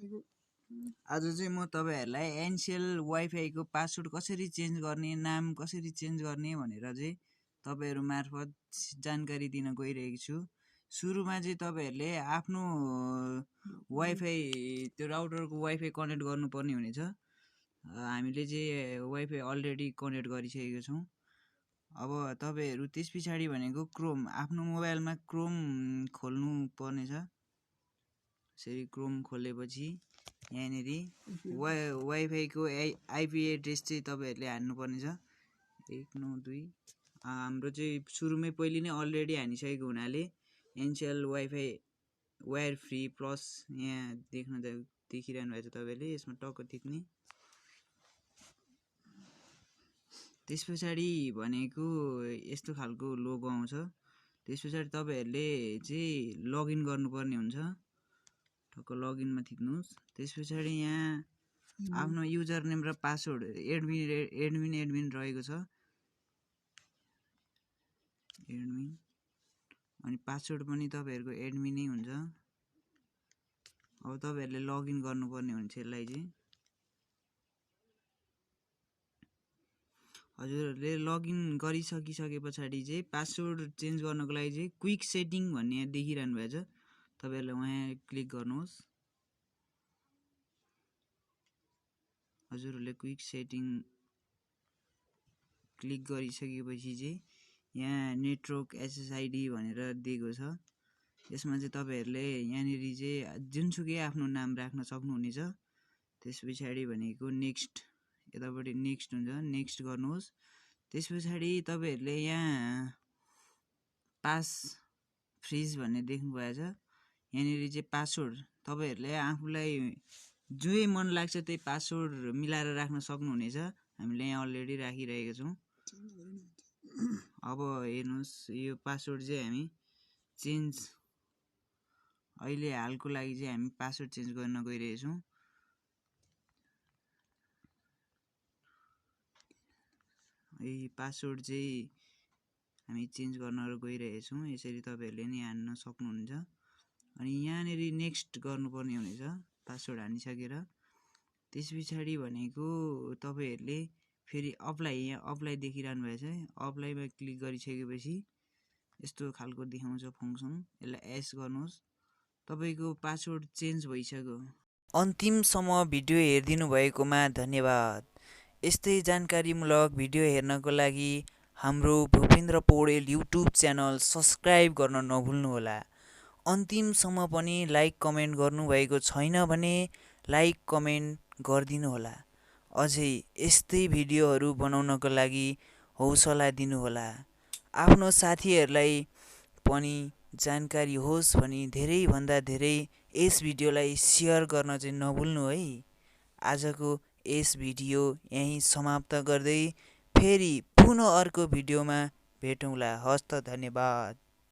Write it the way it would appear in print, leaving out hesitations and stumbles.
आज चाहिँ म तपाईहरुलाई Ncell WiFi को पासवर्ड कसरी चेन्ज गर्ने, नाम कसरी चेन्ज गर्ने भनेर चाहिँ तपाईहरु मार्फत जानकारी दिन गइरहेको छु। सुरुमा चाहिँ तपाईहरुले आफ्नो वाइफाई त्यो राउटरको वाइफाई कनेक्ट गर्नुपर्ने हुनेछ। हामीले चाहिँ वाइफाई अलरेडी कनेक्ट गरिसकेको छौं। अब तपाईहरु त्यसपछि भनेको क्रोम आफ्नो मोबाइलमा क्रोम खोल्नु पर्नेछ। यसरी क्रोम खोलेपछि यहाँनेरि वाइफाई को आईपी एड्रेस चाहिँ तपाईहरुले हाल्नु पर्नेछ 192 हाम्रो चाहिँ सुरुमै पहिले नै अलरेडी हानिसकेको हुनाले Ncell WiFi Wirefree Plus यहाँ देखिरहनु भएको छ तपाईले यसमा टक्क टिप्ने। त्यसपछि भनेको यस्तो खालको लोगो आउँछ। त्यसपछि तपाईहरुले चाहिँ लगइन गर्नुपर्ने हुन्छ। टक्क लगइनमा थिच्नुस्। त्यसपछि यहाँ आफ्नो युजर नेम र पासवर्ड एडमिन रहेको छ। एडमिन अनि पासवर्ड पनि तपाईहरुको एडमिन नै हुन्छ। अब तपाईहरुले लगइन गर्नुपर्ने हुन्छ यसलाई चाहिँ। हजुरहरुले लगइन गरिसकिसकेपछि चाहिँ पासवर्ड चेन्ज गर्नको लागि चाहिँ क्विक सेटिङ भन्ने देखिरहनु भएको छ। तपाईहरुले वहाँ क्लिक गर्नुहोस्। हजुरहरुले क्विक सेटिङ क्लिक गरिसकेपछि चाहिँ यहाँ नेटवर्क एसएसआईडी भनेर दिएको छ। यसमा चाहिँ तपाईहरुले यहाँनेरि चाहिँ जुनसुकै आफ्नो नाम राख्न सक्नुहुनेछ। त्यसपछि भनेको नेक्स्ट यतापटि नेक्स्ट हुन्छ नेक्स्ट गर्नुहोस्। त्यसपछि तपाईहरुले यहाँ पास फ्रिज भन्ने देख्नु भएको छ। यहाँनेरि चाहिँ पासवर्ड तपाईहरुले आफुलाई जे मन लाग्छ त्यही पासवर्ड मिलाएर राख्न सक्नुहुनेछ। हामीले यहाँ अलरेडी राखिरहेका छौं। अब हेर्नुस् यो पासवर्ड चाहिँ हामी चेन्ज अहिले हालको लागि चाहिँ हामी पासवर्ड चेन्ज गर्न गइरहेका छौं। यो पासवर्ड चाहिँ हामी चेन्ज गर्न गइरहेका छौं। यसरी तपाईहरुले नि हान्न सक्नुहुन्छ। अनि यहाँनेरि नेक्स्ट गर्नुपर्ने हुनेछ पासवर्ड हानिसकेर। त्यसपछि भनेको तपाईहरुले फेरि अप्लाई यहाँ अप्लाई देखिरहनु भएको छ। अप्लाईमा क्लिक गरिसकेपछि यस्तो खालको देखाउँछ फंक्सन। यसलाई एस गर्नुहोस्। तपाईको पासवर्ड चेन्ज भइसक्यो। अन्तिमसम्म भिडियो हेरिदिनु भएकोमा धन्यवाद। यस्तै जानकारीमूलक भिडियो हेर्नको लागि हाम्रो Bhupendra Paudel YouTube channel subscribe गर्न नभुल्नुहोला। अन्तिमसम्म पनि लाइक कमेन्ट गर्नुभएको छैन भने लाइक कमेन्ट गरिदिनुहोला। अझै यस्तै भिडियोहरू बनाउनको लागि हौसला दिनुहोला। आफ्नो साथीहरूलाई पनि जानकारी होस् भनी धेरै भन्दा धेरै यस भिडियोलाई शेयर गर्न चाहिँ नभुल्नु है। आजको यस भिडियो यही समाप्त गर्दै फेरि पुनः अर्को भिडियोमा भेटौँला। हस्त धन्यवाद।